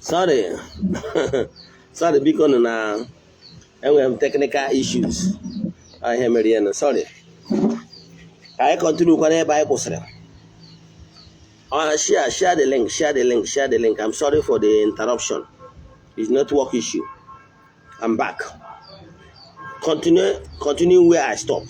Sorry. Sorry, because now we have technical issues. I am Mariana. Sorry. I continue whenever I post. Share the link. I'm sorry for the interruption. It's network issue. I'm back. Continue where I stop.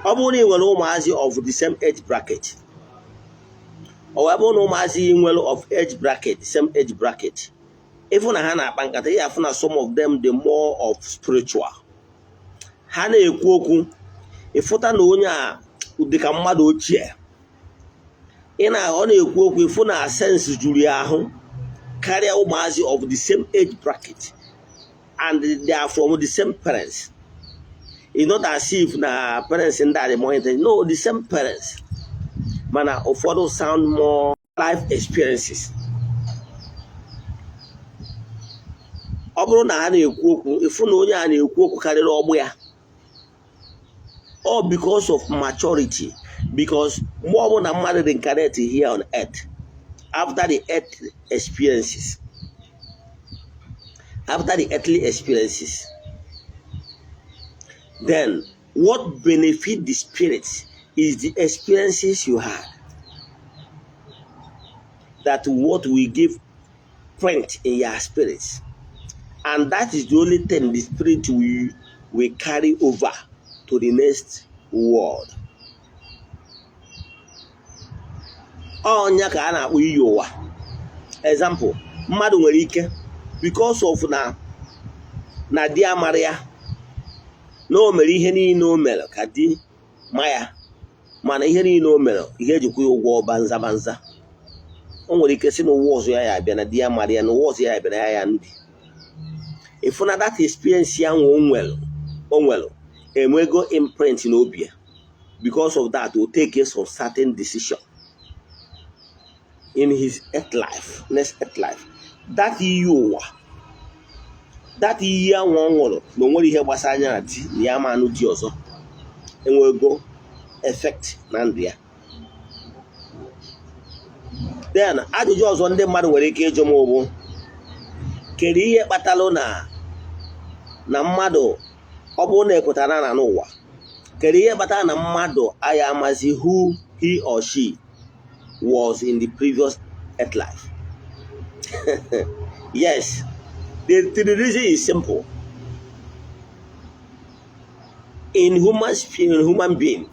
Only one of the same age bracket. Or of age bracket, same age bracket. Even a Hana Bankata, some of them the more of spiritual. Hana Ekwoku, if what I know udika mmadụ ochie ị na ọ na-ekwu okwu ifu na sense juru ahụ karịa ụmụazị of the same age bracket and they are from the same parents. It's not as if na parents in that more intelligent. No, the same parents mana ụfọdụ sound more life experiences. Ọ bụrụ na ha na-ekwu okwu ifu na onye a na-ekwu okwu karịrị ọgbụ ya. All because of maturity, because more than mother reincarnated here on earth after the earthly experiences. Then what benefit the spirits is the experiences you had. That what we give print in your spirits, and that is the only thing the spirit will carry over to the next world. Onya ka ana akpọ iyi ụwa. Example, mmadụ nwere ike because of na di amara ya na o mere ihe niile o mere ka di maya mana ihe niile o mere ihe ejikwa ụgwọ banza. O nwere ike si na ụwa ọzọ ya abịa na di amara ya na ụwa ọzọ ya abịa na ya ndị. If na that experience ya o nwere and we go imprint in Obia. Because of that, will take us some certain decision in his next earth life. That year one no one here was Yamanu Dioso, and we'll go effect Nandria. Then I do just one day, Mother, where he came to move. Keria Batalona Namado. Ọ bụrụ na ekotara na n'ụwa kedu ihe kpatara na mmadụ aya amazi who he or she was in the previous earth life. Yes, the reason is simple. In human being,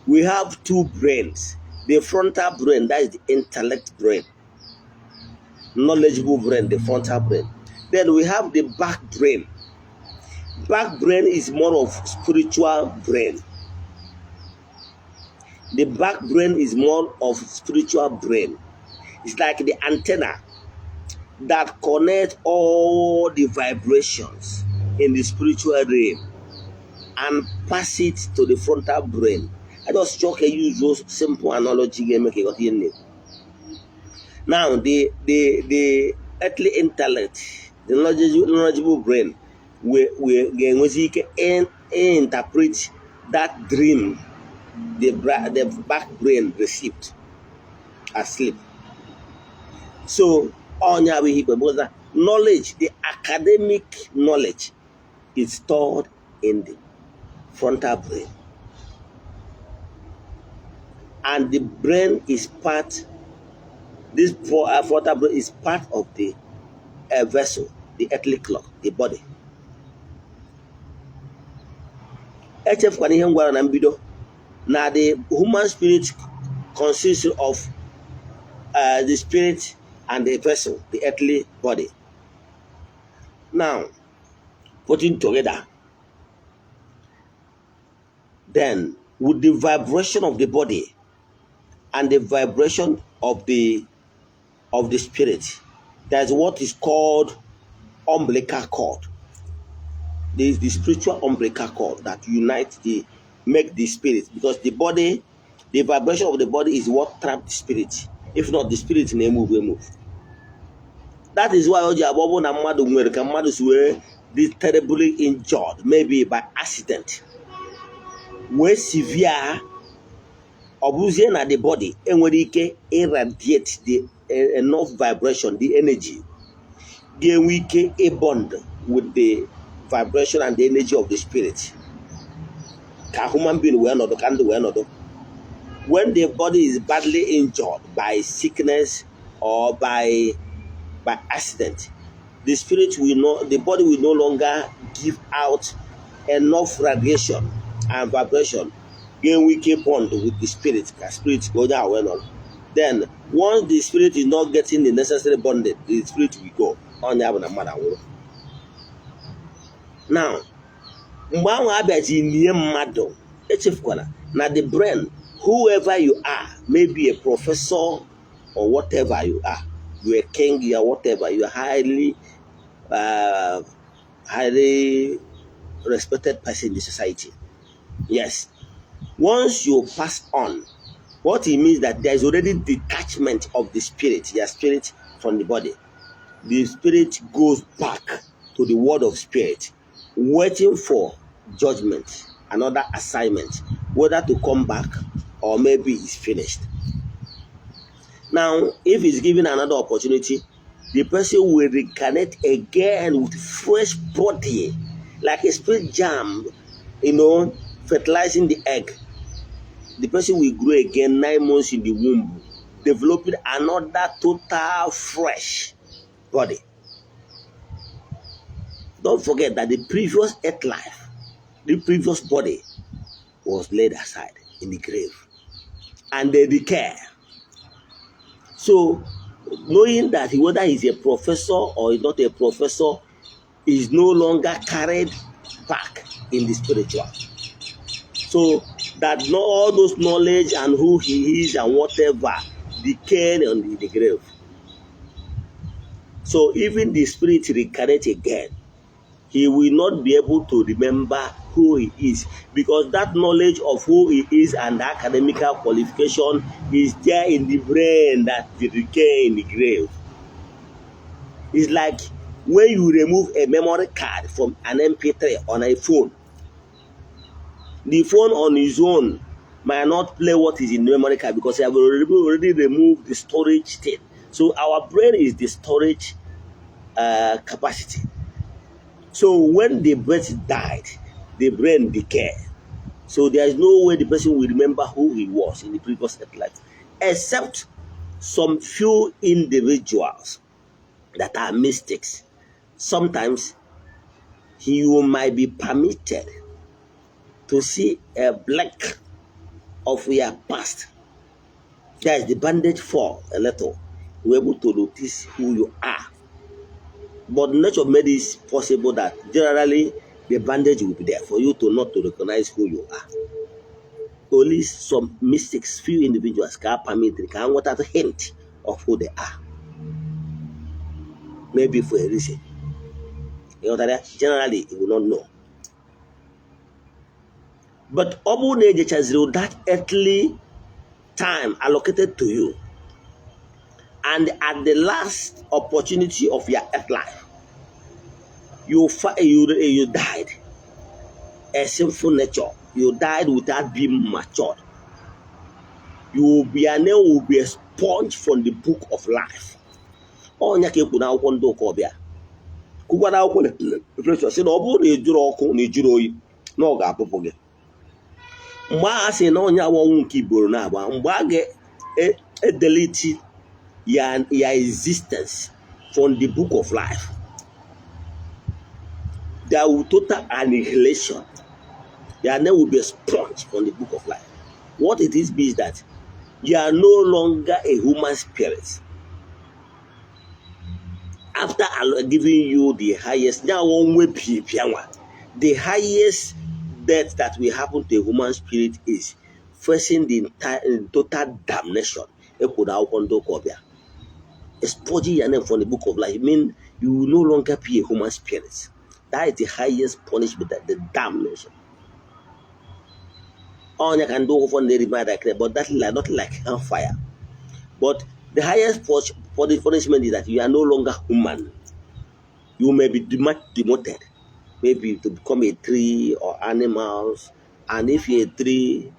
we have two brains. The frontal brain, that is the intellect brain, knowledgeable brain, the frontal brain. Then we have the back brain. Back brain is more of spiritual brain. The back brain is more of spiritual brain. It's like the antenna that connects all the vibrations in the spiritual realm and pass it to the frontal brain. I just use those simple analogy and make it name. Now the earthly intellect, the knowledgeable brain, we interpret that dream the back brain received asleep. So on your because knowledge, the academic knowledge is stored in the frontal brain. And the brain is this frontal brain is part of the vessel, the earthly clock, the body. HF kwani ihe ngwara na mbido na the human spirit consists of the spirit and the vessel, the earthly body. Now, putting together, then with the vibration of the body and the vibration of the spirit, there's what is called umbilical cord. There is the spiritual umbilical cord that make the spirit, because the body, the vibration of the body is what traps the spirit. If not, the spirit may move. That is why Ojabobo na mmadụ nwere ka mmadụ were be terribly injured, maybe by accident. Where severe, obuzie na the body, enwere ike irradiate enough vibration, the energy, we can a bond with the vibration and the energy of the spirit. Can human being well or can do well or when the body is badly injured by sickness or by accident, the spirit will the body will no longer give out enough radiation and vibration. Then we keep bond with the spirit. The spirit go down well. Then once the spirit is not getting the necessary bonding, the spirit will go on the mother. Now, now the brain, whoever you are, maybe a professor or whatever you are, you're a king, you are whatever, you're highly respected person in the society. Yes. Once you pass on, what it means that there is already detachment of the spirit, your spirit from the body. The spirit goes back to the world of spirit, waiting for judgment, another assignment, whether to come back or maybe it's finished. Now, if it's given another opportunity, the person will reincarnate again with fresh body, like a spirit germ, fertilizing the egg. The person will grow again 9 months in the womb, developing another total fresh body. Don't forget that the previous earth life, the previous body was laid aside in the grave and they decay. So, knowing that whether he's a professor or he's not a professor is no longer carried back in the spiritual. So, that not all those knowledge and who he is and whatever decayed in the grave. So, even the spirit reincarnate again, he will not be able to remember who he is, because that knowledge of who he is and the academical qualification is there in the brain that will decay in the grave. It's like when you remove a memory card from an MP3 on a phone. The phone on its own might not play what is in the memory card because you have already removed the storage thing. So our brain is the storage capacity. So when the brain died, the brain decayed. So there is no way the person will remember who he was in the previous life, except some few individuals that are mystics. Sometimes you might be permitted to see a black of your past. There is the bandage for a little. You're able to notice who you are. But nature made it possible that generally the bandage will be there for you to not to recognize who you are. Only some mystics, few individuals can permit, can want a hint of who they are. Maybe for a reason. Generally, you will not know. But that earthly time allocated to you, and at the last opportunity of your earth life, you died a sinful nature. You died without being matured. Your name will be expunged from the book of life. Mgbe a sị na onye awọnwụ nke Igbo na-agba, mgbe a ga-delete your existence from the book of life, there will total annihilation. Your name will be expunged from the book of life. What it is that you are no longer a human spirit. After giving you the highest, the highest death that will happen to a human spirit is facing the entire total damnation. Expunging your name from the book of life. It means you will no longer be a human spirit. That is the highest punishment, the damnation. All you can do for the but that is not like hellfire. But the highest punishment is that you are no longer human. You may be demoted. Maybe to become a tree or animals, and if you're a tree,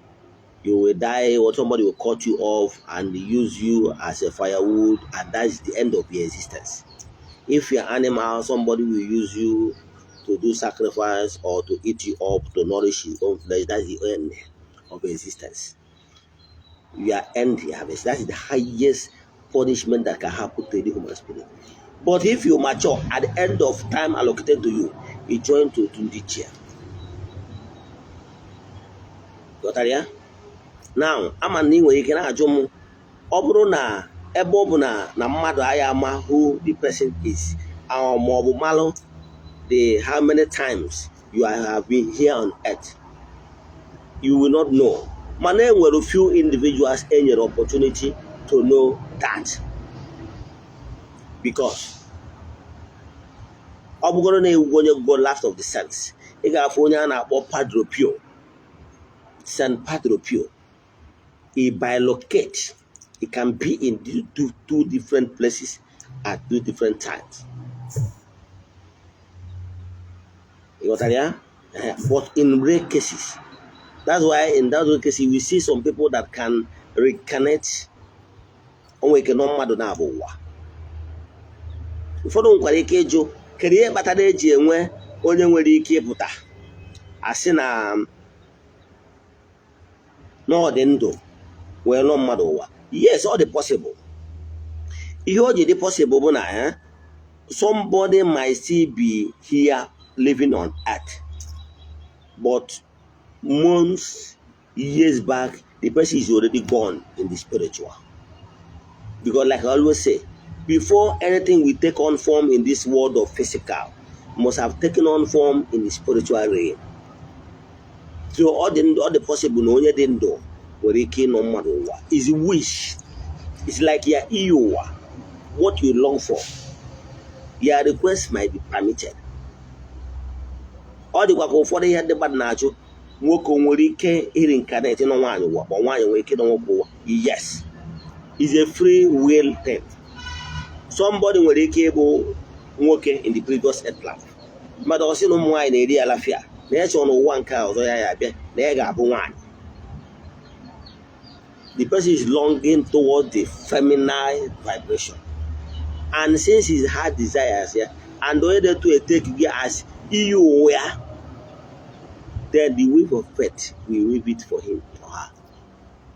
You will die, or somebody will cut you off and use you as a firewood, and that is the end of your existence. If you're an animal, somebody will use you to do sacrifice or to eat you up to nourish his own flesh. That's the end of existence. You are end your harvest. That is the highest punishment that can happen to any human spirit. But if you mature at the end of time allocated to you, you join to the chair. Got it? Now, I'm an anyway, you can ajum obrona ebobuna na mmadụ aya ama who the person is. Our mobu malo, the how many times you have been here on earth, you will not know. My name will a few individuals any opportunity to know that. Because I'm going to go last of the sense. You got for Padre Pio. San Padre Pio. He bilocate. It can be in two different places at 2 different times. You got that? But in rare cases, that's why in that rare cases we see some people that can reincarnate on we cannot madonna abowa. Ụfọdụ nkwara ike ịjụ kedu ihe kpatara eji enwe onye nwere ike ịpụta asị na n'ọdị ndụ wee lụọ mmadụ ụwa. Yes, all the possible. Ihe o ji dị possible bụ na somebody might still be here living on earth, but months, years back, the person is already gone in the spiritual. Because like I always say, before anything will take on form in this world of physical, must have taken on form in the spiritual realm. So all the possible no onye dị ndụ nwere ike ịnọ mmadụ ụwa is wish. It's like your iwa, what you long for. Your request might be permitted. All the work of ụfọdụ ihe ndị mmadụ na-ajụ nwoke nwere ike reincarnate ịnọ nwaanyị ụwa ma nwaanyị nwere ike ịnọ nwoke ụwa. Yes, it's a free will thing. Somebody nwere ike ịbụ nwoke in the previous life. Mmadụ ọsị na ụmụ nwaanyị na-eri alafia na ya chọrọ n'ụwa nke ọzọ ya abịa na ya ga-abụ nwaanyị. The person is longing towards the feminine vibration, and since he had desires here, and the way to take it as you were, then the wave of fate will weave it for him or her.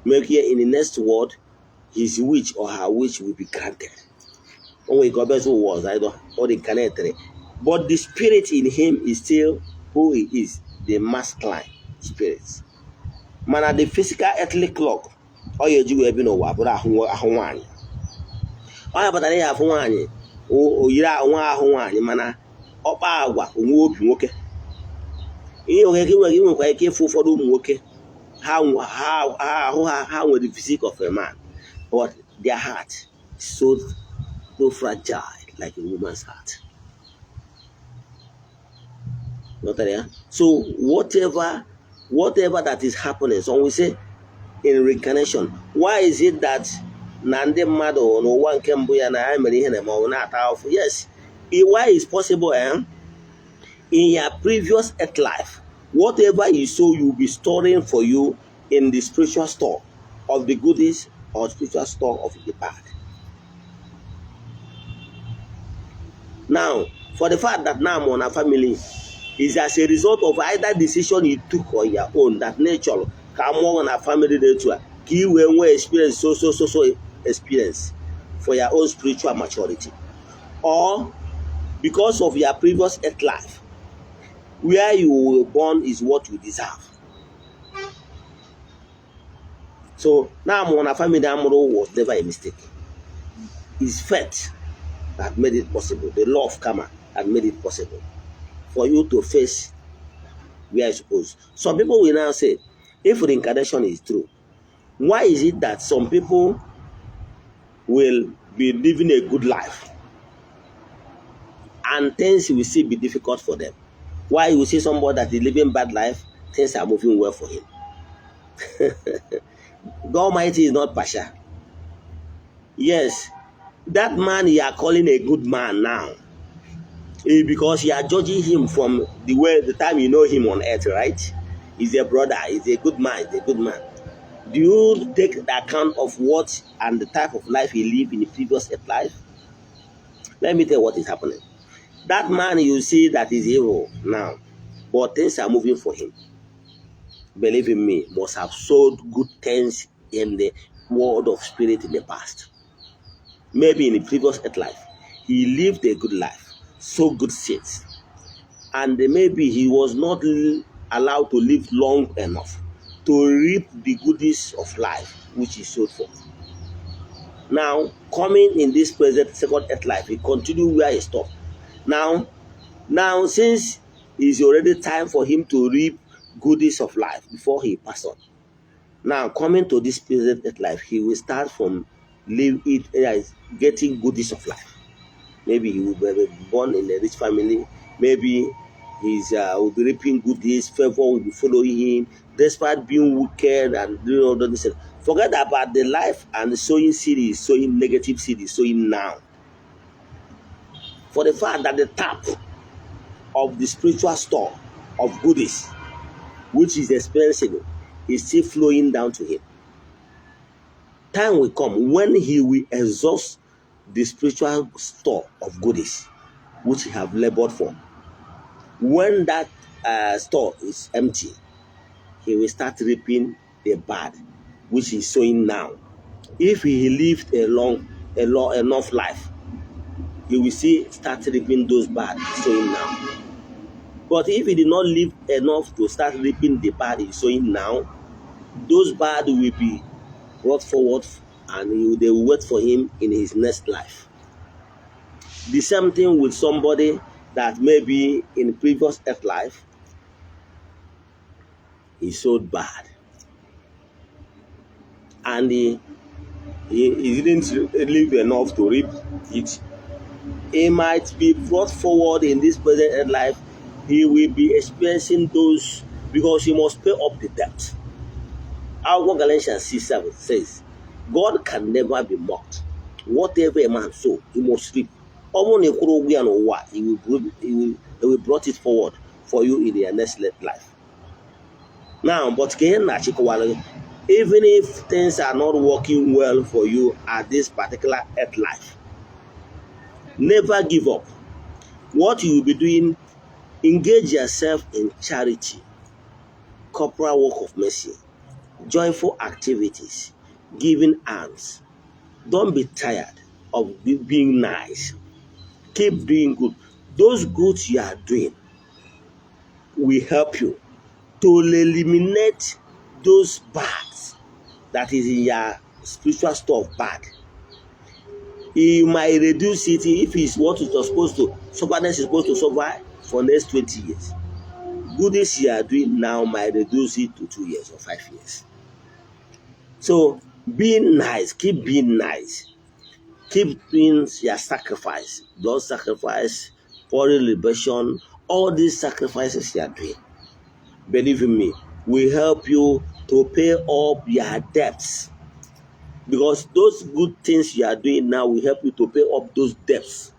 Make here in the next world, his wish or her wish will be granted. Only God best who was either or the connected, but the spirit in him is still who he is, the masculine spirit. Man, at the physical earthly clock. All you do is no wa, but I want. I have a half one. Oh, you are one, mana. Opa, whoop, okay. You are quite careful for them, okay. How with the physique of a man, but their heart is so fragile, like a woman's heart. Not there. So whatever that is happening, so we say. In reincarnation, why is it that Nande Mado no one can be an yes, why is possible in your previous earth life, whatever you sow you will be storing for you in the spiritual store of the goodies or spiritual store of the bad. Now, for the fact that now I'm on a family is as a result of either decision you took on your own, that nature come on a family day to give away experience, so experience for your own spiritual maturity, or because of your previous earth life, where you were born is what you deserve. So now I'm on a family that was never a mistake. It's fate that made it possible. The law of karma that made it possible for you to face where I suppose. Some people will now say, if reincarnation is true, why is it that some people will be living a good life and things will still be difficult for them? Why you see somebody that is living bad life, things are moving well for him? God Almighty is not partial. Yes, that man you are calling a good man now, because you are judging him from the time you know him on earth, right? He's a brother, he's a good man, he's a good man. Do you take the account of what and the type of life he lived in the previous life? Let me tell you what is happening. That man you see that is evil now, but things are moving for him. Believe in me, must have sowed good things in the world of spirit in the past. Maybe in the previous life, he lived a good life, sowed good seeds, and maybe he was not allowed to live long enough to reap the goodies of life which he sowed for. Now, coming in this present second life, he continued where he stopped. Now, since it's already time for him to reap goodies of life before he passed on. Now, coming to this present life, he will start from getting goodies of life. Maybe he will be born in a rich family. Maybe will be reaping goodies. Favor will be following him, despite being wicked and doing all this. Forget about the life and sowing seed is sowing negative seed is sowing now. For the fact that the tap of the spiritual store of goodies, which is expensive, is still flowing down to him. Time will come when he will exhaust the spiritual store of goodies, which he have labored for. When that store is empty, he will start reaping the bad, which he is sowing now. If he lived enough life, he will start reaping those bad he's sowing now. But if he did not live enough to start reaping the bad he's sowing now, those bad will be brought forward and they will wait for him in his next life. The same thing with somebody that maybe in previous earth life he sowed bad and he didn't live enough to reap it. He might be brought forward in this present earth life. He will be experiencing those because he must pay up the debt. Our Galatians 6:7 says, God can never be mocked. Whatever a man sow, he must reap. He will brought it forward for you in your next life. Now, but even if things are not working well for you at this particular earth life, never give up. What you will be doing, engage yourself in charity, corporal work of mercy, joyful activities, giving alms. Don't be tired of being nice. Keep doing good. Those goods you are doing will help you to eliminate those bads that is in your spiritual store of bad. You might reduce it if it's what you're supposed to. Stubbornness is supposed to survive for the next 20 years. Goodies you are doing now might reduce it to 2 years or 5 years. So being nice, keep being nice. Keep doing your sacrifice, blood sacrifice, foreign liberation, all these sacrifices you are doing. Believe in me, will help you to pay up your debts. Because those good things you are doing now will help you to pay up those debts.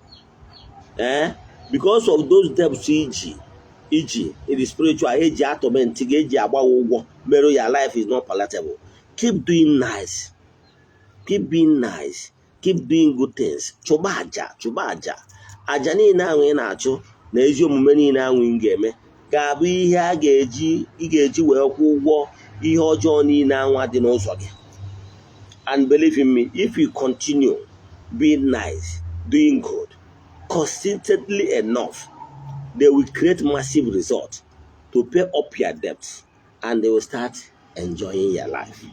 Because of those debts, e.g., in the spiritual, your life is not palatable. Keep doing nice. Keep being nice. Keep doing good things. Chụba aja. Aja niile ahụ ị na-achụ na ezi omume niile ahụ ị ga-eme ga-abụ ihe ị ga-eji wee kwụ ụgwọ ihe ọjọọ niile ahụ dị n'ụzọ gị. And believe in me, if you continue being nice, doing good, consistently enough, they will create massive results to pay up your debts and they will start enjoying your life.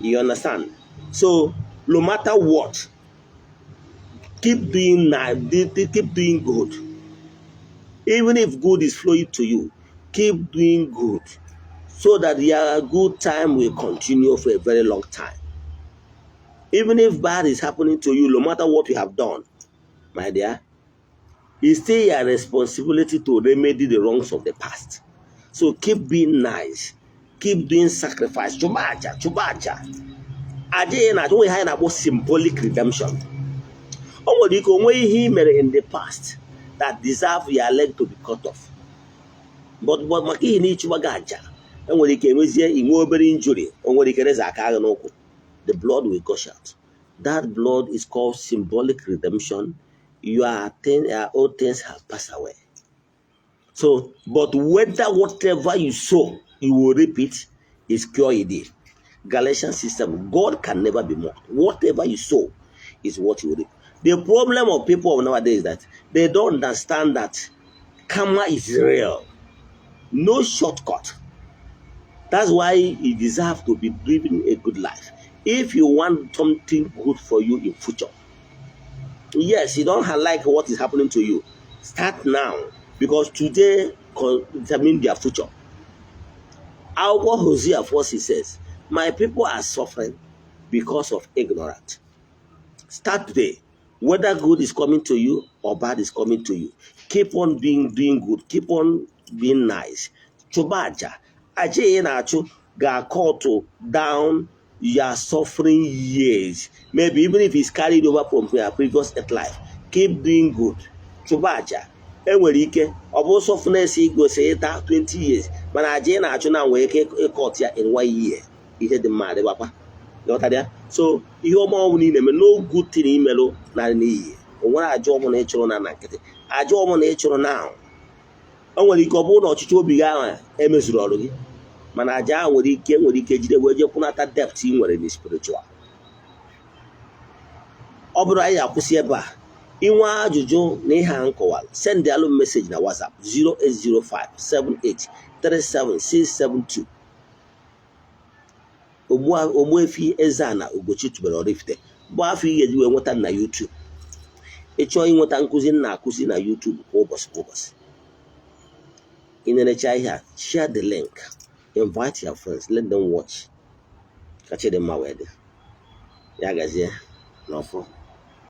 You understand? So, no matter what, keep doing nice, keep doing good. Even if good is flowing to you, keep doing good so that your good time will continue for a very long time. Even if bad is happening to you, no matter what you have done, my dear, it's still your responsibility to remedy the wrongs of the past. So keep being nice. Keep doing sacrifice. Chubaja. Aje na onwe ha na-akpọ symbolic redemption. O nwere ike onwe ihe i mere in the past that deserve your leg to be cut off. But maka ihe na ịchụba gị aja enwere ike enwezie inwe obere injury, onwere ike reza aka agha n'ụkwụ, the blood will gush out. That blood is called symbolic redemption. Your old things have passed away. So, but whatever you sow, you will reap it, is pure indeed. Galatians system, God can never be mocked. Whatever you sow is what you will reap. The problem of people of nowadays is that they don't understand that karma is real. No shortcut. That's why you deserve to be living a good life. If you want something good for you in future, yes, you don't like what is happening to you. Start now, because today determines their future. Our Hosea 4:6 says, my people are suffering because of ignorance. Start today. Whether good is coming to you or bad is coming to you, keep on doing good. Keep on being nice. Chubaja, aje na-achụ ga-call to down your suffering years. Maybe even if it's carried over from your previous life. Keep doing good. Chubaja, enwere ike ọ bụ softness igosi ịta 20 years, mana aje na-achụ na nwere ike ịkọt ya in 1 year. Ihe dị mma adịbakwa. So ihe ọma ọbụ niile eme, no good thing imelụ na n'iyi. Onwere ajọ ọmụ na ịchụrụ na nkịtị. Ajọ ọmụ na ịchụrụ na ahụ, o nwere ike ọ bụrụ na ọchịchị obi gị ahụ emezuru ọrụ gị, mana aja ahụ nwere ike jide wee jekwunata depth ị nwere na spiritual. Ọ bụrụ anyị akwụsị ebe a, inwe ajụjụ na ihe a nkọwara, send alụ message na WhatsApp 08057837672. Ogbuefi EZE-ANA Ugochi tubelu oraifite bụ afọ ị ga-eji wee nweta na YouTube. Ị chọọ ịnweta nkụzi na-akụzi na YouTube kwa ụbọchị kwa ụbọchị. Ị na-erecha ihe a, share the link, invite your friends, let them watch. Kachi dị mma wee dị. Ya gazie n'ọfọ.